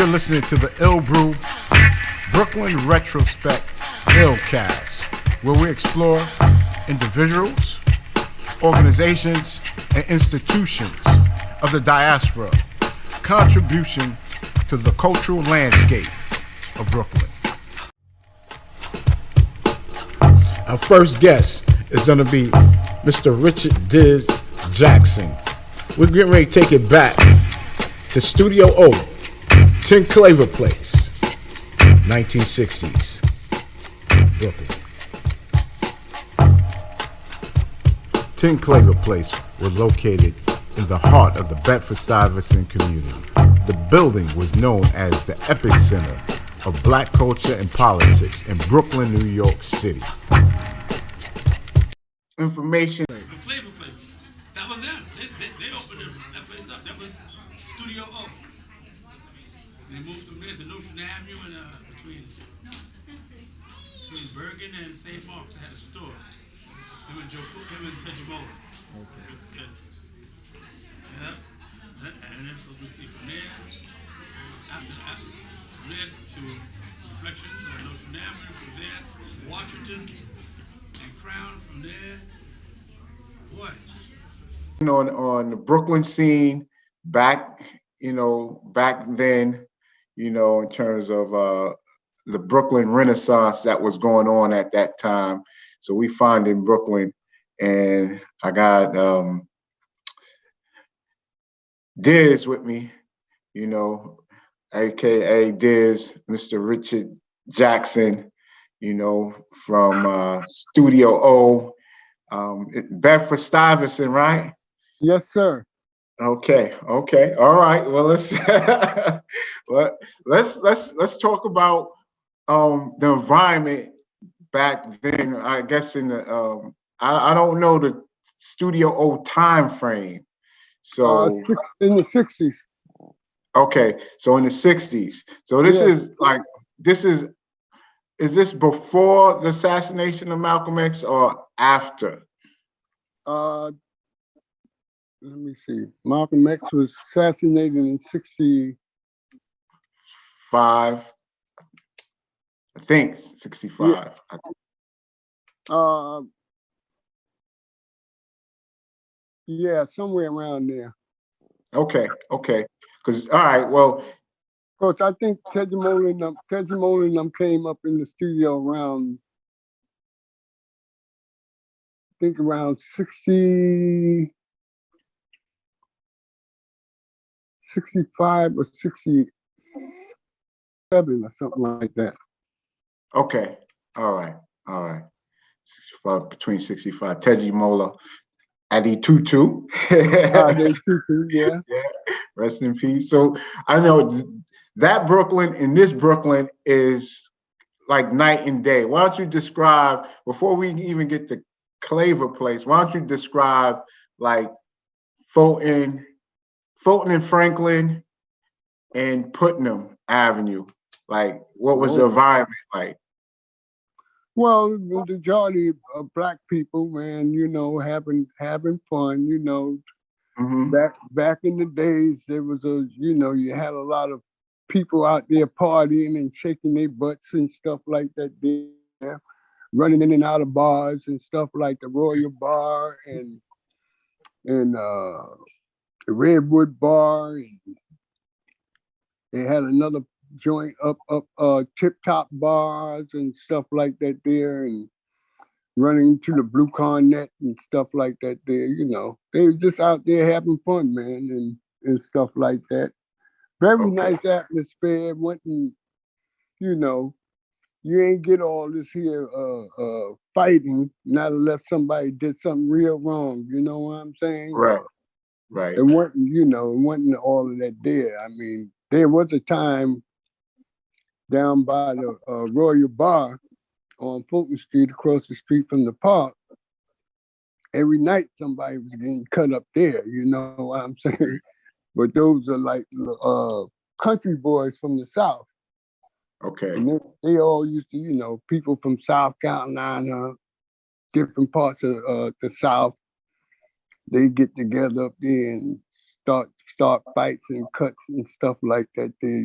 You're listening to the illbrew Brooklyn Retrospect Illcast, where we explore individuals, organizations, and institutions of the diaspora, contribution to the cultural landscape of Brooklyn. Our first guest is going to be Mr. Richard Dizz Jackson. We're getting ready to take it back to Studio O, 10 Claver Place, 1960s, Brooklyn. 10 Claver Place was located in the heart of the Bedford-Stuyvesant community. The building was known as the epicenter of black culture and politics in Brooklyn, New York City. Information. The Flavor Place, that was them. They opened that place up. That was Studio O. They moved from there to Notion Avenue and between Bergen and St. Mark's. They had a store. Him and Tejibola. Okay. Yeah. And then from there, from there to Reflections on Notion Avenue. From there, Washington and Crown. From there, what? On the Brooklyn scene back then, in terms of the Brooklyn Renaissance that was going on at that time. So we find in Brooklyn, and I got Dizz with me, aka Dizz, Mr. Richard Jackson, from Studio O, Bedford-Stuyvesant, right? Yes, sir. Okay. All right. Well, let's talk about the environment back then. I guess in the I don't know the Studio O time frame. So in the 60s. Okay, so in the 60s. So this is this before the assassination of Malcolm X or after? Let me see. Malcolm X was assassinated in 65. I think 65. Yeah, somewhere around there. Okay. Because all right, well, of course, I think Tejibola and them came up in the studio around 60. 65 or 67 or something like that. Okay. All right. 65, between 65. Tejibola, Adi Tutu. Yeah. Rest in peace. So I know that Brooklyn and this Brooklyn is like night and day. Why don't you describe, before we even get to Claver Place, why don't you describe like Fulton and Franklin and Putnam Avenue? Like, what was the environment like? Well, the majority of black people, man, having fun, Mm-hmm. Back in the days, there was you had a lot of people out there partying and shaking their butts and stuff like that there, running in and out of bars and stuff like the Royal Bar and the Redwood Bar, and they had another joint up Tip Top bars and stuff like that there, and running to the Blue Cornet and stuff like that there. They were just out there having fun, man, and stuff like that. Very nice atmosphere. You ain't get all this here fighting, not unless somebody did something real wrong. You know what I'm saying? Right. It wasn't all of that there. I mean, there was a time down by the Royal Bar on Fulton Street, across the street from the park. Every night somebody was getting cut up there. You know what I'm saying? But those are like country boys from the South. Okay. And they all used to, people from South Carolina, different parts of the South, they get together up there and start fights and cuts and stuff like that there,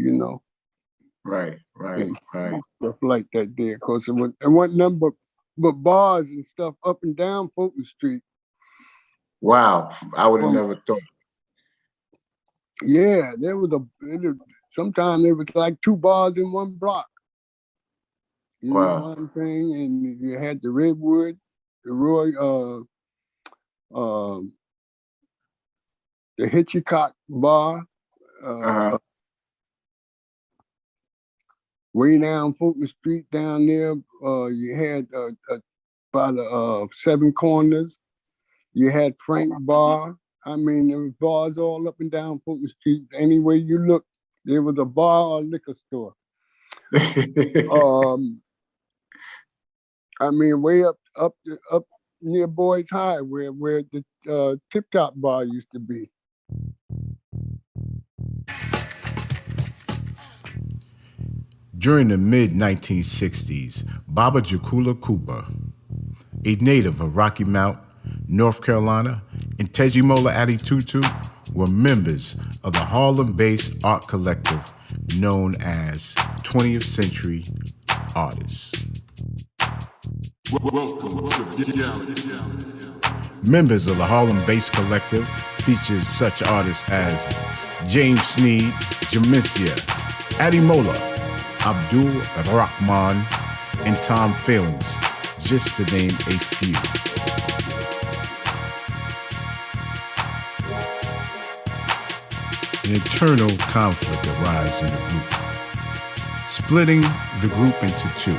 Right, right, and right. stuff like that there. Cause it wasn't nothing but bars and stuff up and down Fulton Street. Wow, I would have From never thought. yeah, sometimes there was like two bars in one block. You know Wow. what I'm saying? And you had the Redwood, the Roy, uh, the Hitchcock bar, Uh-huh. way down Fulton Street down there. You had by the Seven Corners. You had Frank Bar. I mean, there was bars all up and down Fulton Street. Any way you look, there was a bar or liquor store. Um, I mean, way up near Boys High, where the Tip Top Bar used to be. During the mid 1960s, Baba Jakula Cooper, a native of Rocky Mount, North Carolina, and Tejimola Aditutu were members of the Harlem-based art collective known as 20th Century Artists. Members of the Harlem-based collective features such artists as James Sneed, Jamesia, Adimola, Abdul Rahman, and Tom Failings, just to name a few. An eternal conflict arises in the group, splitting the group into two: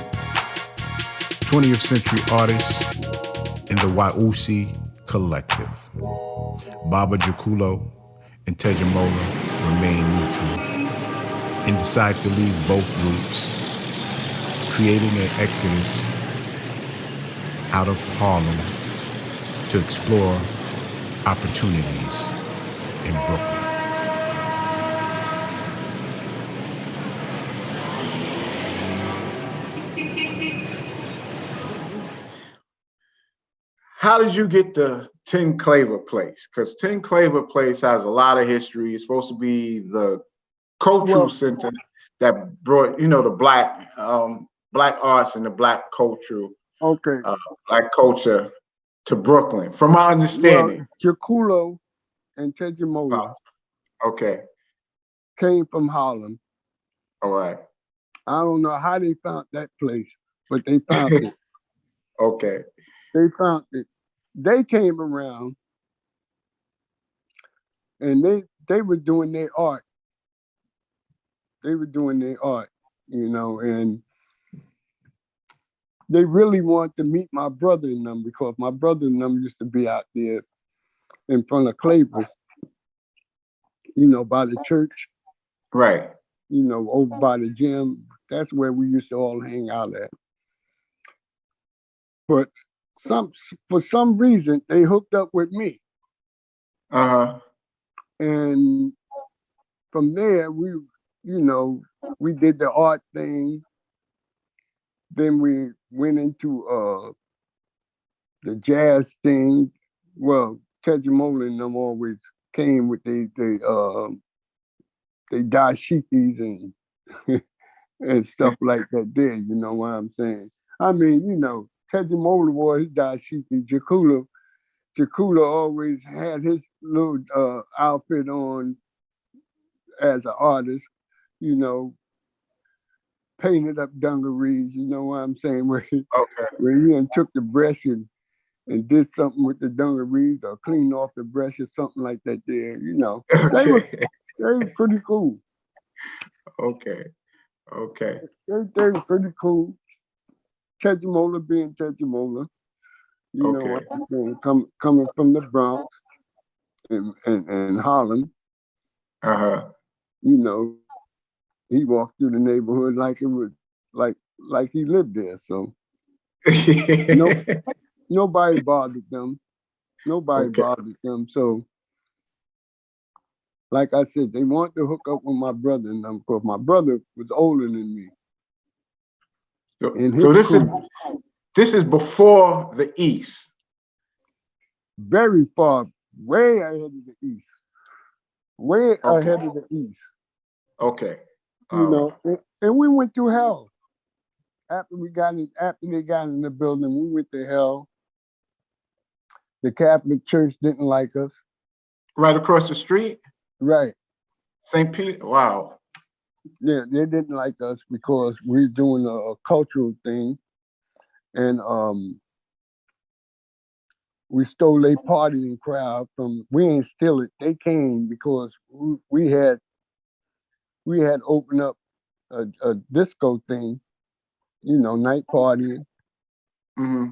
20th Century Artists and the Wausi Collective. Baba Jakulo and Tejimola remain neutral and decide to leave both groups, creating an exodus out of Harlem to explore opportunities in Brooklyn. How did you get the 10 Claver Place? Because 10 Claver Place has a lot of history. It's supposed to be the cultural center that brought, the black arts and the black cultural, Okay. black culture to Brooklyn, from my understanding. Well, Jakulo and Tejimola Okay. came from Harlem. All right. I don't know how they found that place, but they found it. Okay. They found it. They came around and they were doing their art. They were doing their art, and they really wanted to meet my brother and them, because my brother and them used to be out there in front of Claver's, by the church, Right. over by the gym. That's where we used to all hang out at. But for some reason, they hooked up with me. Uh-huh. And from there, we did the art thing. Then we went into the jazz thing. Well, Tejimola and them always came with they dashikis and and stuff like that there, you know what I'm saying? I mean, Tejimola wore his dashiki. Jakula always had his little outfit on as an artist, painted up dungarees, you know what I'm saying? Where he took the brush and did something with the dungarees or cleaned off the brush or something like that there, Okay. They were pretty cool. Okay. Okay. They were pretty cool. Tejimola being Tejimola, know what I'm saying? Coming from the Bronx and Harlem, Uh-huh. He walked through the neighborhood like it was like he lived there. So nobody bothered them. Nobody bothered them. So, like I said, they wanted to hook up with my brother and them, because my brother was older than me. So this is before the East. Very far, way ahead of the East. Way ahead of the East. Okay. You know, and we went through hell after they got in the building. We went to hell. The Catholic Church didn't like us. Right across the street, Right. St. Peter. Wow. Yeah, they didn't like us because we're doing a cultural thing, and we stole a partying crowd from. We ain't steal it. They came because we had opened up a disco thing, you know, night partying, Hmm.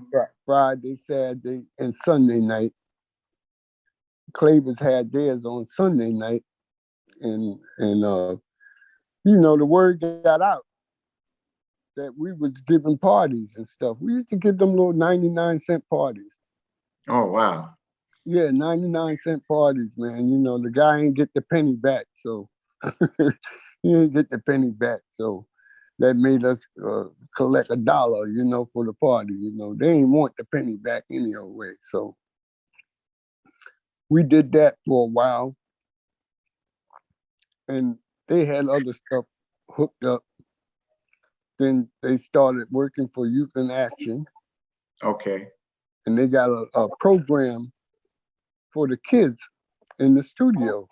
Friday, Saturday, and Sunday night. Claver's had theirs on Sunday night, and you know, the word got out that we was giving parties and stuff. We used to give them little 99-cent parties. Oh, wow. Yeah, 99-cent parties, man. You know, the guy ain't get the penny back, so he ain't get the penny back. So that made us collect $1, you know, for the party. You know, they ain't want the penny back any old way. So we did that for a while, and they had other stuff hooked up. Then they started working for Youth in Action, Okay. and they got a program for the kids in the studio.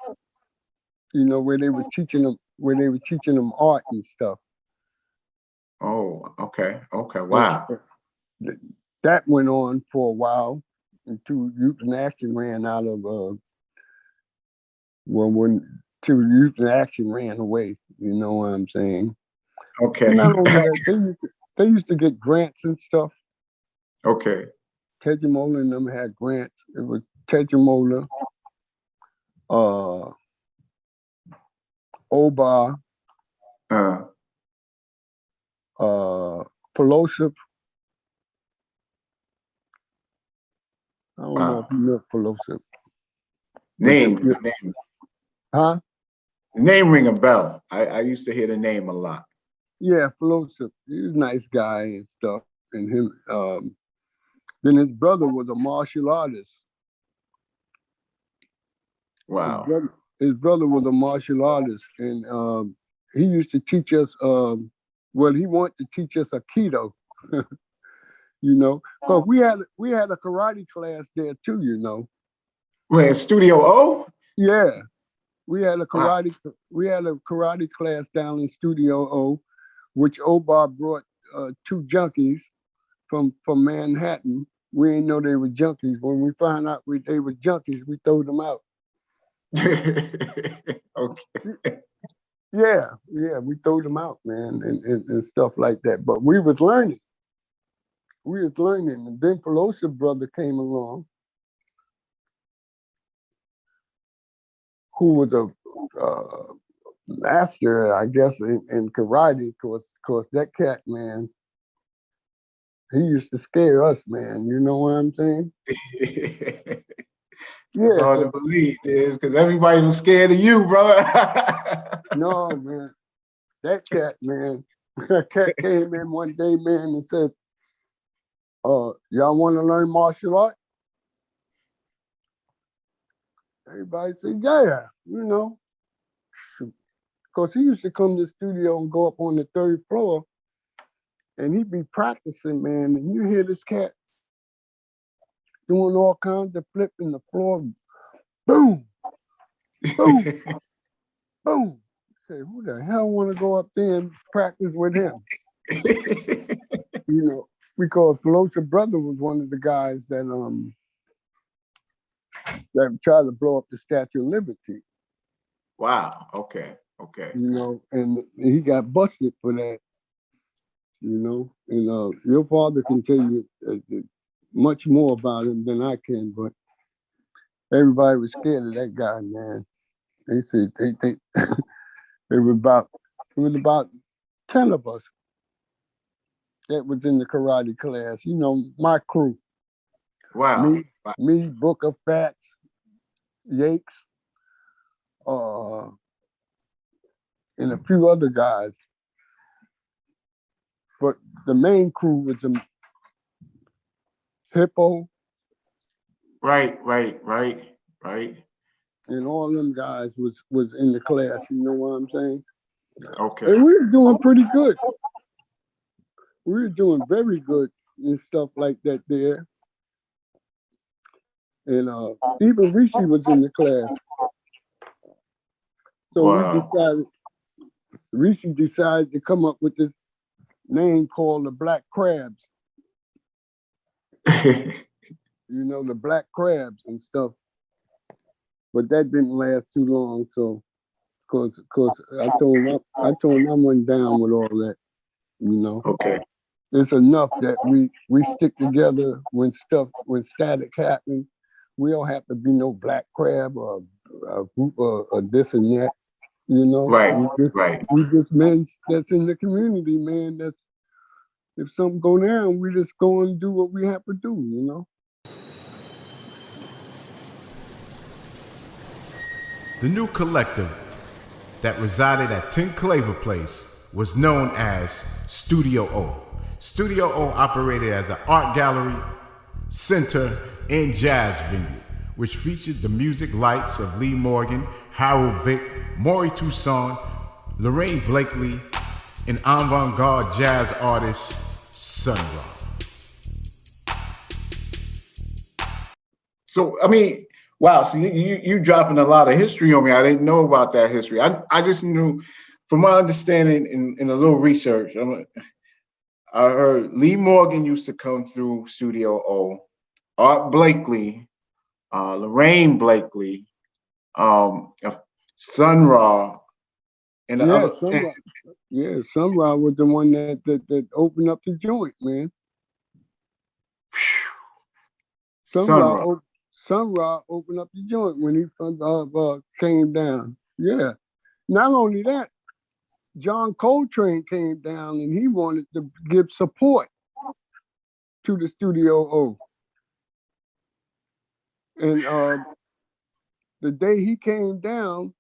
You know, where they were teaching them art and stuff. Oh, okay. Okay. So Wow. that went on for a while until Youth in Action ran out of when till Youth in Action ran away. You know what I'm saying? Okay. And not only that, they used to get grants and stuff. Okay. Teddy Mola and them had grants. It was Teddy Mola, Oba, Uh, Pelosive. I don't know if wow. you know Pelosive. Name, Huh? name ring a bell. I used to hear the name a lot. Yeah, Pelosive. He's a nice guy and stuff. And him, then his brother was a martial artist. Wow. His brother was a martial artist, and he used to teach us. Well, he wanted to teach us Aikido, you know, because we had a karate class there too, you know. Wait, Studio O? Yeah, we had a Wow. karate class down in Studio O, which Obar brought 2 junkies from Manhattan. We didn't know they were junkies. When we found out they were junkies, we threw them out. Okay. Yeah, we threw them out, man, and stuff like that. But we was learning. And then Pelosi brother came along, who was a master, I guess, in karate. Cause that cat, man, he used to scare us, man. You know what I'm saying? It's Yeah, hard to believe, is because everybody was scared of you, brother. no, man, that cat, man, that cat came in one day, man, and said, y'all want to learn martial art? Everybody said, yeah, you know. Because he used to come to the studio and go up on the 3rd floor, and he'd be practicing, man, and you hear this cat doing all kinds of flipping the floor, boom, boom, boom. Say, who the hell want to go up there and practice with him? You know, because Pelosi brother was one of the guys that tried to blow up the Statue of Liberty. Wow. Okay. Okay. You know, and he got busted for that. You know, and your father can tell you much more about him than I can, but everybody was scared of that guy, man. They said they it was about 10 of us that was in the karate class. You know, my crew. Wow. Me, Booker, Fats, Yakes, and a few other guys. But the main crew was the Hippo Right. and all them guys was in the class. You know what I'm saying? Okay. And we were doing pretty good. We were doing very good and stuff like that there. And even Rishi was in the class. So Wow. Rishi decided to come up with this name called the Black Crabs. The Black Crabs and stuff. But that didn't last too long. So, cause I told him I wasn't down with all that. Okay. It's enough that we stick together when static happens. We don't have to be no black crab or a group or this and that. Right. Right. We just men that's in the community, man. That's if something go down, we just go and do what we have to do. The new collective that resided at 10 Claver Place was known as Studio O. Studio O operated as an art gallery, center, and jazz venue, which featured the music lights of Lee Morgan, Harold Vick, Maury Toussaint, Lorraine Blakely, and avant-garde jazz artist Sun Ra. So I mean, wow. So you dropping a lot of history on me. I didn't know about that history. I just knew, from my understanding in a little research, I heard Lee Morgan used to come through Studio O, Art Blakely, Lorraine Blakely, Sun Ra, and the Yeah, other. Sun Ra was the one that opened up the joint, man. Sun Ra opened up the joint when he came down. Yeah. Not only that, John Coltrane came down and he wanted to give support to the Studio O. And the day he came down,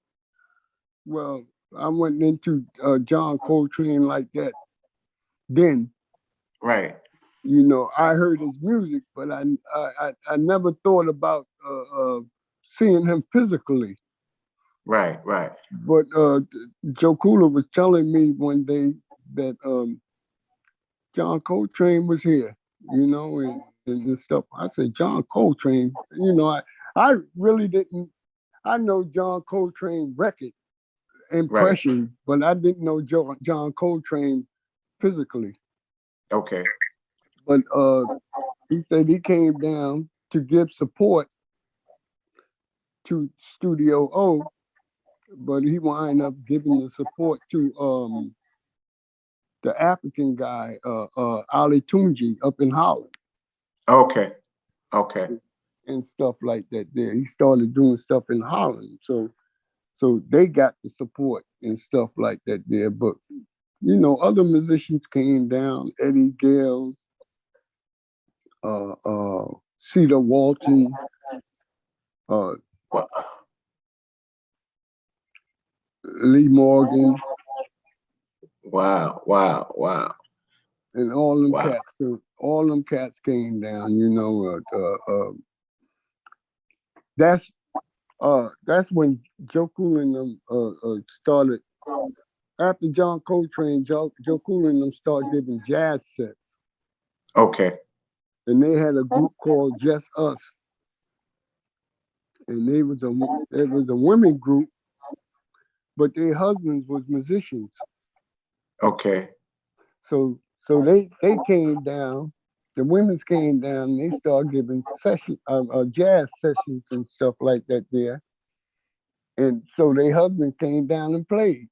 well, I went into John Coltrane like that then. Right. I heard his music, but I never thought about seeing him physically. Right. Right. But Joe Kula was telling me one day that John Coltrane was here, and stuff. I said, John Coltrane, I really didn't. I know John Coltrane record impression, but I didn't know John Coltrane physically. Okay. But he said he came down to give support to Studio O, but he wound up giving the support to the African guy, Ali Tunji up in Holland. Okay. Okay. And stuff like that there. He started doing stuff in Holland. So they got the support and stuff like that there. But, other musicians came down, Eddie Gale, Cedar Walton, Lee Morgan. Wow. And all them cats came down, that's when Joe Cool and them started. After John Coltrane, Joe Cool and them started giving jazz sets. Okay. And they had a group called Just Us. And it was a women group, but their husbands was musicians. Okay. So they came down, the women's came down, and they started giving jazz sessions and stuff like that there. And so their husbands came down and played.